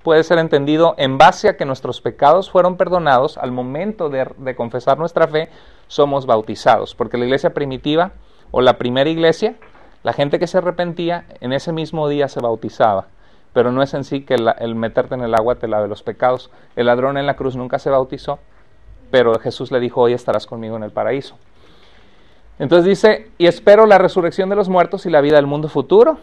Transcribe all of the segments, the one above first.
puede ser entendido en base a que nuestros pecados fueron perdonados. Al momento de confesar nuestra fe, somos bautizados, porque la iglesia primitiva o la primera iglesia, la gente que se arrepentía, en ese mismo día se bautizaba. Pero no es en sí que el meterte en el agua te lave los pecados. El ladrón en la cruz nunca se bautizó, pero Jesús le dijo, hoy estarás conmigo en el paraíso. Entonces dice, y espero la resurrección de los muertos y la vida del mundo futuro.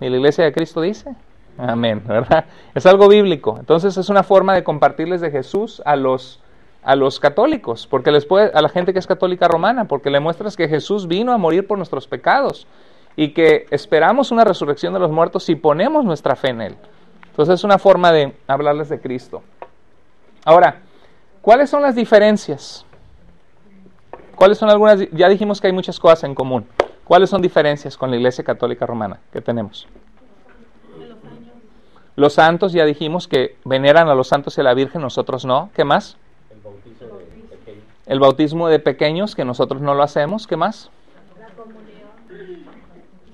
Y la iglesia de Cristo dice, amén, ¿verdad? Es algo bíblico. Entonces es una forma de compartirles de Jesús a los católicos, porque a la gente que es católica romana, porque le muestras que Jesús vino a morir por nuestros pecados y que esperamos una resurrección de los muertos si ponemos nuestra fe en Él. Entonces es una forma de hablarles de Cristo. Ahora, ¿cuáles son las diferencias? ¿Cuáles son algunas? Ya dijimos que hay muchas cosas en común. ¿Cuáles son diferencias con la Iglesia Católica Romana que tenemos? Los santos, ya dijimos que veneran a los santos y a la Virgen, nosotros no. ¿Qué más? El bautismo de pequeños, que nosotros no lo hacemos. ¿Qué más?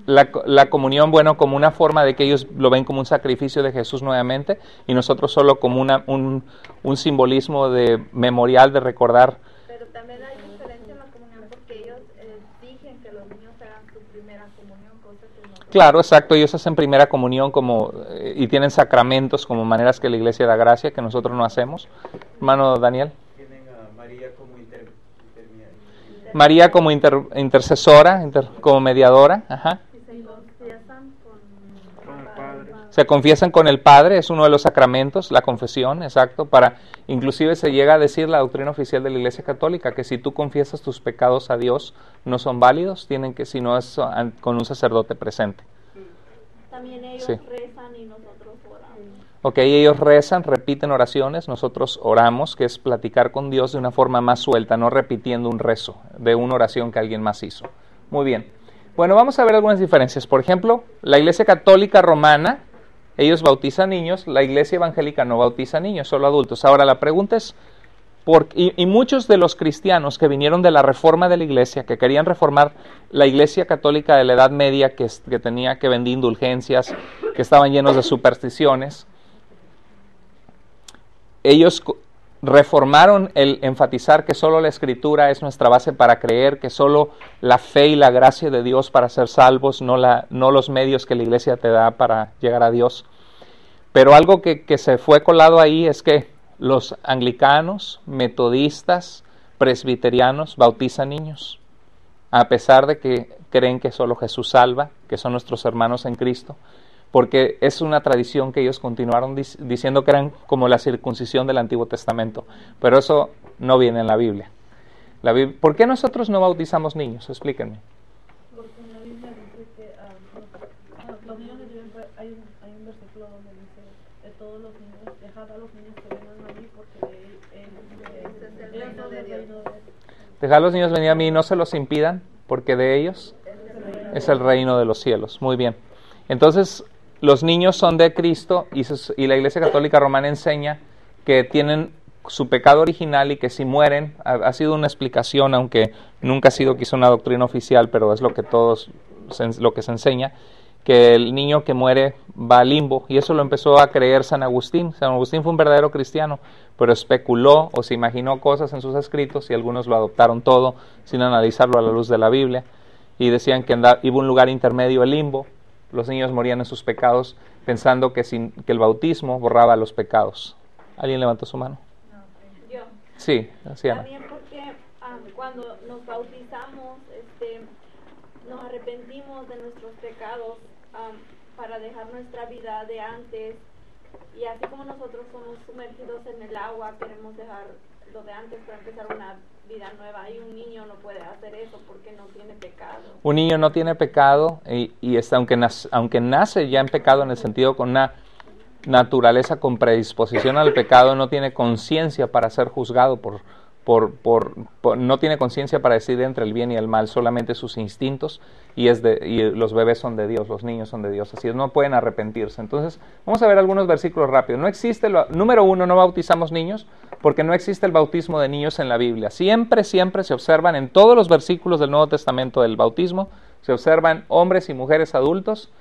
La comunión, bueno, como una forma de que ellos lo ven como un sacrificio de Jesús nuevamente, y nosotros solo como un simbolismo de memorial, de recordar. Pero también hay diferencia en la comunión porque ellos exigen que los niños hagan su primera comunión, cosa que nosotros... Claro, exacto, ellos hacen primera comunión y tienen sacramentos como maneras que la Iglesia da gracia, que nosotros no hacemos. Hermano Daniel. Tienen a María como María como intercesora, como mediadora, ajá. Se confiesan con el Padre, es uno de los sacramentos, la confesión, exacto, inclusive se llega a decir la doctrina oficial de la Iglesia Católica, que si tú confiesas tus pecados a Dios, no son válidos, tienen que, si no es con un sacerdote presente. También ellos rezan y nosotros oramos. Ok, ellos rezan, repiten oraciones, nosotros oramos, que es platicar con Dios de una forma más suelta, no repitiendo un rezo de una oración que alguien más hizo. Muy bien. Bueno, vamos a ver algunas diferencias. Por ejemplo, la Iglesia Católica Romana, ellos bautizan niños, la Iglesia Evangélica no bautiza niños, solo adultos. Ahora, la pregunta es, y muchos de los cristianos que vinieron de la reforma de la Iglesia, que querían reformar la Iglesia Católica de la Edad Media, que vendía indulgencias, que estaban llenos de supersticiones, ellos reformaron el enfatizar que solo la Escritura es nuestra base para creer, que solo la fe y la gracia de Dios para ser salvos, no los medios que la Iglesia te da para llegar a Dios. Pero algo que se fue colado ahí es que los anglicanos, metodistas, presbiterianos bautizan niños, a pesar de que creen que solo Jesús salva, que son nuestros hermanos en Cristo, porque es una tradición que ellos continuaron diciendo que eran como la circuncisión del Antiguo Testamento, pero eso no viene en la Biblia. ¿Por qué nosotros no bautizamos niños? Explíquenme. Porque en la Biblia dice que los niños hay un versículo donde dice todos los niños, dejad a los niños que vengan a mí porque es el reino de Dios. Dejad a los niños venir a mí y no se los impidan, porque de ellos es el reino de los cielos. Muy bien. Entonces, los niños son de Cristo y la Iglesia Católica Romana enseña que tienen su pecado original y que si mueren, ha sido una explicación, aunque nunca ha sido quizá una doctrina oficial, pero es lo que se enseña, que el niño que muere va al limbo, y eso lo empezó a creer San Agustín. San Agustín fue un verdadero cristiano, pero especuló o se imaginó cosas en sus escritos y algunos lo adoptaron todo sin analizarlo a la luz de la Biblia, y decían que iba un lugar intermedio, el limbo. Los niños morían en sus pecados pensando que el bautismo borraba los pecados. ¿Alguien levantó su mano? No, yo. Sí, así Ana. También porque cuando nos bautizamos, nos arrepentimos de nuestros pecados para dejar nuestra vida de antes, y así como nosotros somos sumergidos en el agua, queremos dejar lo de antes para empezar una vida nueva, y un niño no puede hacer eso porque no tiene pecado. Un niño no tiene pecado y aunque nace ya en pecado, en el sentido con una naturaleza con predisposición al pecado, no tiene conciencia para ser juzgado no tiene conciencia para decidir entre el bien y el mal, solamente sus instintos, y los bebés son de Dios, los niños son de Dios, así es, no pueden arrepentirse. Entonces, vamos a ver algunos versículos rápidos. Número 1, no bautizamos niños, porque no existe el bautismo de niños en la Biblia. Siempre se observan en todos los versículos del Nuevo Testamento del bautismo, se observan hombres y mujeres adultos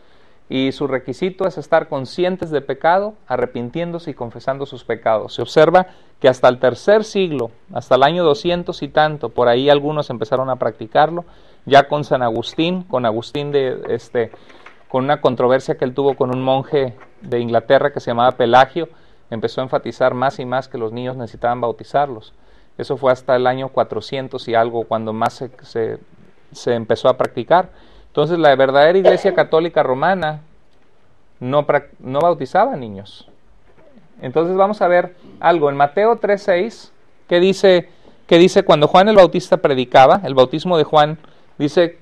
y su requisito es estar conscientes de pecado, arrepintiéndose y confesando sus pecados. Se observa que hasta el tercer siglo, hasta el año 200 y tanto, por ahí algunos empezaron a practicarlo, ya con San Agustín, con una controversia que él tuvo con un monje de Inglaterra que se llamaba Pelagio, empezó a enfatizar más y más que los niños necesitaban bautizarlos. Eso fue hasta el año 400 y algo, cuando más se empezó a practicar. Entonces la verdadera Iglesia Católica Romana no bautizaba niños. Entonces vamos a ver algo. En Mateo 3:6, ¿qué dice cuando Juan el Bautista predicaba? El bautismo de Juan, dice,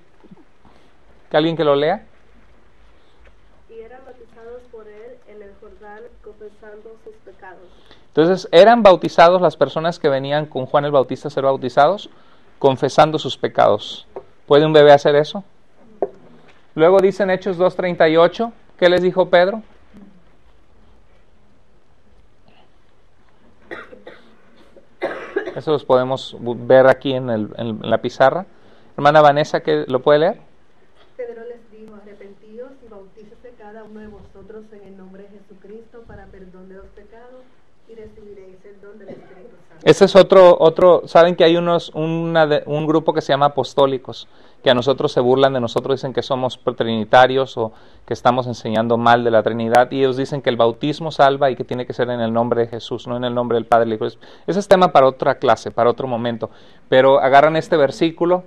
¿que alguien que lo lea? Y eran bautizados por él en el Jordán, confesando sus pecados. Entonces, ¿eran bautizados las personas que venían con Juan el Bautista a ser bautizados? Confesando sus pecados. ¿Puede un bebé hacer eso? Luego dice en Hechos 2:38, ¿qué les dijo Pedro? Eso los podemos ver aquí en la pizarra. Hermana Vanessa, ¿qué lo puede leer? Pedro les dijo, arrepentíos y bautícese cada uno de vosotros en el nombre de Jesucristo para perdón de los pecados y recibiréis el don del Espíritu Santo. Ese es otro, saben que hay un grupo que se llama apostólicos, que a nosotros se burlan de nosotros, dicen que somos trinitarios o que estamos enseñando mal de la Trinidad, y ellos dicen que el bautismo salva y que tiene que ser en el nombre de Jesús, no en el nombre del Padre y del Hijo. Ese es tema para otra clase, para otro momento, pero agarran este versículo,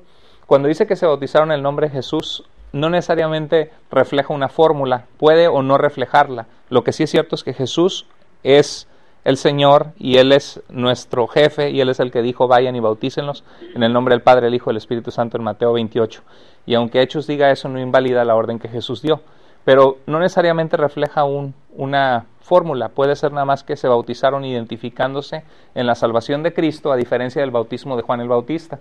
cuando dice que se bautizaron en el nombre de Jesús, no necesariamente refleja una fórmula, puede o no reflejarla. Lo que sí es cierto es que Jesús es el Señor y Él es nuestro jefe y Él es el que dijo vayan y bautícenlos en el nombre del Padre, el Hijo y el Espíritu Santo en Mateo 28. Y aunque Hechos diga eso, no invalida la orden que Jesús dio, pero no necesariamente refleja una fórmula, puede ser nada más que se bautizaron identificándose en la salvación de Cristo, a diferencia del bautismo de Juan el Bautista.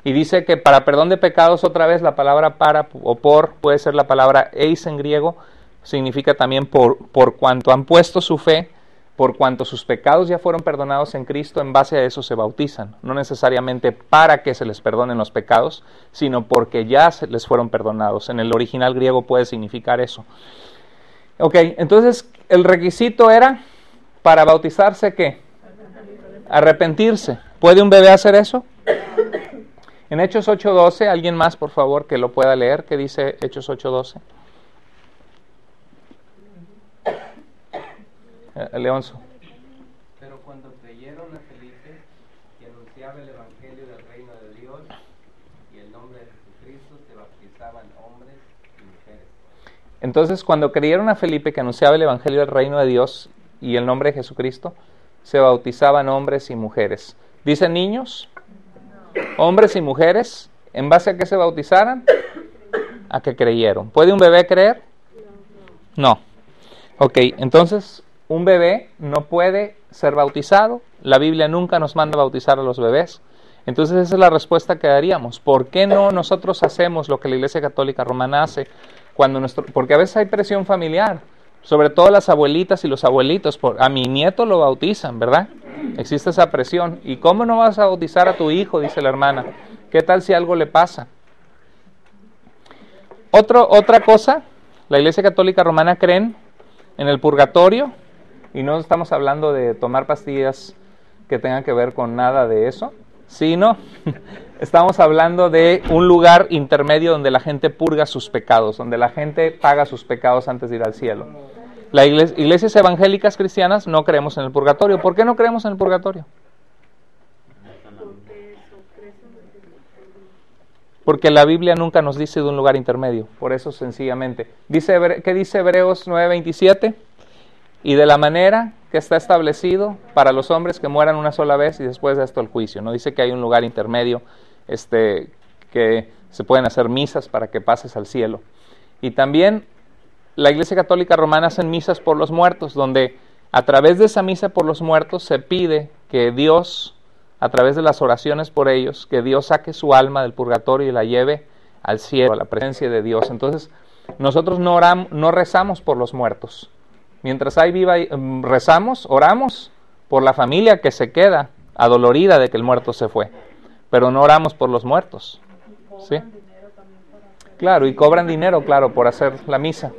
Y dice que para perdón de pecados, otra vez la palabra para o por puede ser la palabra eis en griego, significa también por cuanto han puesto su fe, por cuanto sus pecados ya fueron perdonados en Cristo, en base a eso se bautizan. No necesariamente para que se les perdonen los pecados, sino porque ya se les fueron perdonados. En el original griego puede significar eso. Ok, entonces el requisito era para bautizarse, ¿qué? Arrepentirse. ¿Puede un bebé hacer eso? En Hechos 8:12, alguien más por favor que lo pueda leer, ¿qué dice Hechos 8:12? Leonzo. Pero cuando creyeron a Felipe, que anunciaba el Evangelio del reino de Dios y el nombre de Jesucristo, se bautizaban hombres y mujeres. Entonces, cuando creyeron a Felipe, que anunciaba el Evangelio del reino de Dios y el nombre de Jesucristo, se bautizaban hombres y mujeres. ¿Dicen niños? Hombres y mujeres, ¿en base a qué se bautizaran? A que creyeron. ¿Puede un bebé creer? No. Ok, entonces un bebé no puede ser bautizado. La Biblia nunca nos manda bautizar a los bebés. Entonces esa es la respuesta que daríamos. ¿Por qué no nosotros hacemos lo que la Iglesia Católica Romana hace? Porque a veces hay presión familiar, sobre todo las abuelitas y los abuelitos. A mi nieto lo bautizan, ¿verdad? Existe esa presión. ¿Y cómo no vas a bautizar a tu hijo? Dice la hermana. ¿Qué tal si algo le pasa? Otra cosa, la Iglesia Católica Romana creen en el purgatorio, y no estamos hablando de tomar pastillas que tengan que ver con nada de eso, sino estamos hablando de un lugar intermedio donde la gente purga sus pecados, donde la gente paga sus pecados antes de ir al cielo. Las iglesias evangélicas cristianas no creemos en el purgatorio. ¿Por qué no creemos en el purgatorio? Porque la Biblia nunca nos dice de un lugar intermedio, por eso sencillamente. ¿Qué dice Hebreos 9:27? Y de la manera que está establecido para los hombres que mueran una sola vez y después de esto el juicio. No dice que hay un lugar intermedio que se pueden hacer misas para que pases al cielo. Y también la Iglesia Católica Romana hace misas por los muertos, donde a través de esa misa por los muertos se pide que Dios, a través de las oraciones por ellos, que Dios saque su alma del purgatorio y la lleve al cielo, a la presencia de Dios. Entonces, nosotros no rezamos por los muertos. Mientras hay vida, oramos por la familia que se queda adolorida de que el muerto se fue, pero no oramos por los muertos. ¿Sí? Claro, y cobran dinero, claro, por hacer la misa.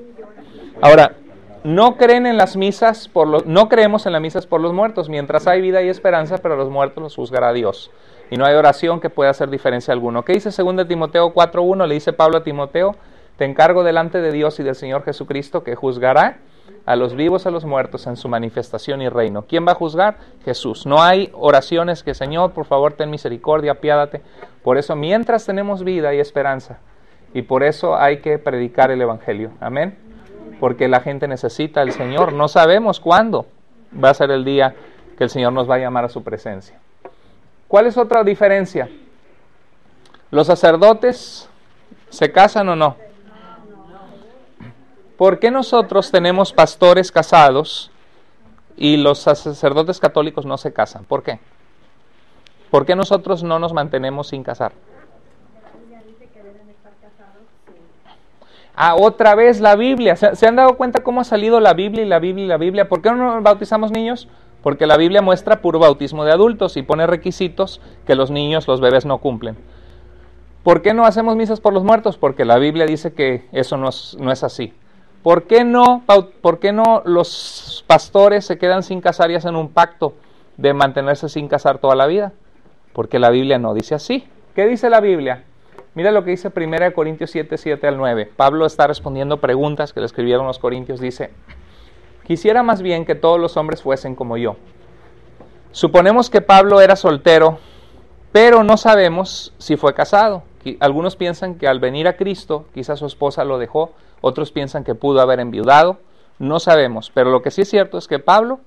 Ahora, no creen en las misas no creemos en las misas por los muertos. Mientras hay vida y esperanza, pero los muertos los juzgará Dios. Y no hay oración que pueda hacer diferencia alguna. ¿Qué dice 2 Timoteo 4:1? Le dice Pablo a Timoteo: te encargo delante de Dios y del Señor Jesucristo, que juzgará a los vivos y a los muertos en su manifestación y reino. ¿Quién va a juzgar? Jesús. No hay oraciones que, Señor, por favor, ten misericordia, apiádate. Por eso, mientras tenemos vida y esperanza, y por eso hay que predicar el Evangelio. Amén. Porque la gente necesita al Señor. No sabemos cuándo va a ser el día que el Señor nos va a llamar a su presencia. ¿Cuál es otra diferencia? ¿Los sacerdotes se casan o no? ¿Por qué nosotros tenemos pastores casados y los sacerdotes católicos no se casan? ¿Por qué? ¿Por qué nosotros no nos sin casar? Otra vez la Biblia. ¿Se han dado cuenta cómo ha salido la Biblia y la Biblia y la Biblia? ¿Por qué no bautizamos niños? Porque la Biblia muestra puro bautismo de adultos y pone requisitos que los niños, los bebés no cumplen. ¿Por qué no hacemos misas por los muertos? Porque la Biblia dice que eso no es así. ¿Por qué no los pastores se quedan sin casar y hacen un pacto de mantenerse sin casar toda la vida? Porque la Biblia no dice así. ¿Qué dice la Biblia? Mira lo que dice 1 Corintios 7:7-9. Pablo está respondiendo preguntas que le escribieron los corintios. Dice: quisiera más bien que todos los hombres fuesen como yo. Suponemos que Pablo era soltero, pero no sabemos si fue casado. Algunos piensan que al venir a Cristo, quizás su esposa lo dejó. Otros piensan que pudo haber enviudado. No sabemos, pero lo que sí es cierto es que Pablo,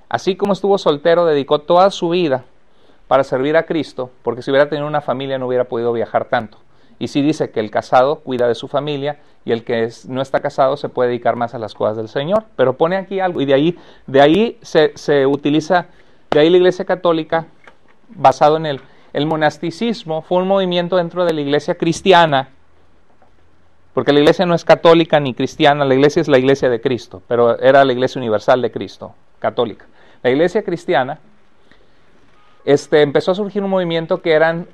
así como estuvo soltero, dedicó toda su vida para servir a Cristo, porque si hubiera tenido una familia no hubiera podido viajar tanto. Y sí dice que el casado cuida de su familia y el que no está casado se puede dedicar más a las cosas del Señor. Pero pone aquí algo y de ahí se utiliza, de ahí la Iglesia Católica, basado en el monasticismo, fue un movimiento dentro de la Iglesia cristiana, porque la Iglesia no es católica ni cristiana, la Iglesia es la Iglesia de Cristo, pero era la Iglesia universal de Cristo, católica. La Iglesia cristiana empezó a surgir un movimiento que eran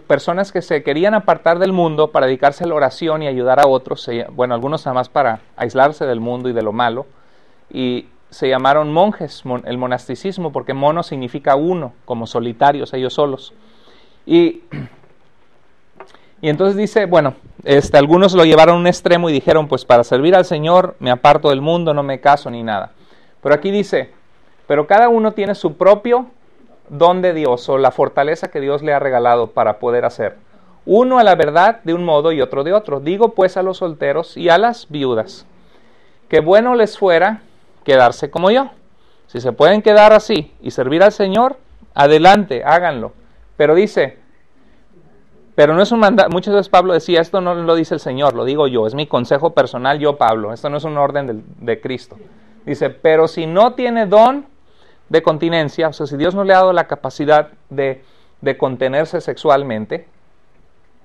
personas que se querían apartar del mundo para dedicarse a la oración y ayudar a otros, algunos nada más para aislarse del mundo y de lo malo, y se llamaron monjes, el monasticismo, porque mono significa uno, como solitarios, ellos solos. Y entonces dice, algunos lo llevaron a un extremo y dijeron, pues para servir al Señor me aparto del mundo, no me caso ni nada. Pero aquí dice, pero cada uno tiene su propio don de Dios o la fortaleza que Dios le ha regalado para poder hacer. Uno a la verdad de un modo y otro de otro. Digo pues a los solteros y a las viudas, que bueno les fuera quedarse como yo. Si se pueden quedar así y servir al Señor, adelante, háganlo. Pero dice, pero no es un mandato. Muchas veces Pablo decía, esto no lo dice el Señor, lo digo yo, es mi consejo personal, yo Pablo, esto no es un orden de Cristo. Dice, pero si no tiene don de continencia, o sea, si Dios no le ha dado la capacidad de contenerse sexualmente,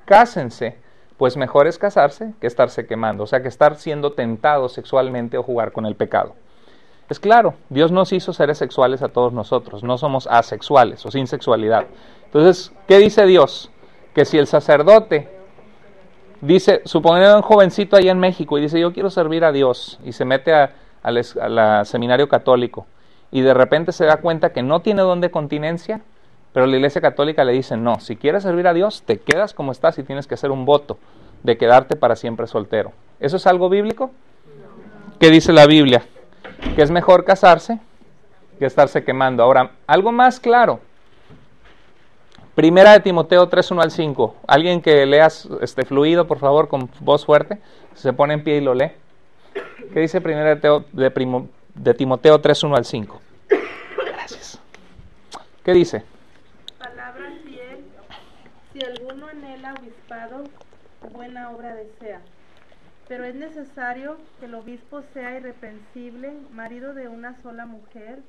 cásense, pues mejor es casarse que estarse quemando, o sea, que estar siendo tentado sexualmente o jugar con el pecado. Es claro, Dios nos hizo seres sexuales a todos nosotros, no somos asexuales o sin sexualidad. Entonces, ¿qué dice Dios? Que si el sacerdote dice, suponiendo un jovencito allá en México y dice, yo quiero servir a Dios, y se mete al seminario católico, y de repente se da cuenta que no tiene don de continencia, pero la Iglesia Católica le dice, no, si quieres servir a Dios, te quedas como estás y tienes que hacer un voto de quedarte para siempre soltero. ¿Eso es algo bíblico? ¿Qué dice la Biblia? Que es mejor casarse que estarse quemando. Ahora, algo más claro. 1 Timoteo 3:1-5. Alguien que leas fluido, por favor, con voz fuerte, se pone en pie y lo lee. ¿Qué dice 1 de Timoteo 3:1-5? Gracias. ¿Qué dice? Palabra fiel, si alguno anhela obispado, buena obra desea. Pero es necesario que el obispo sea irreprensible, marido de una sola mujer,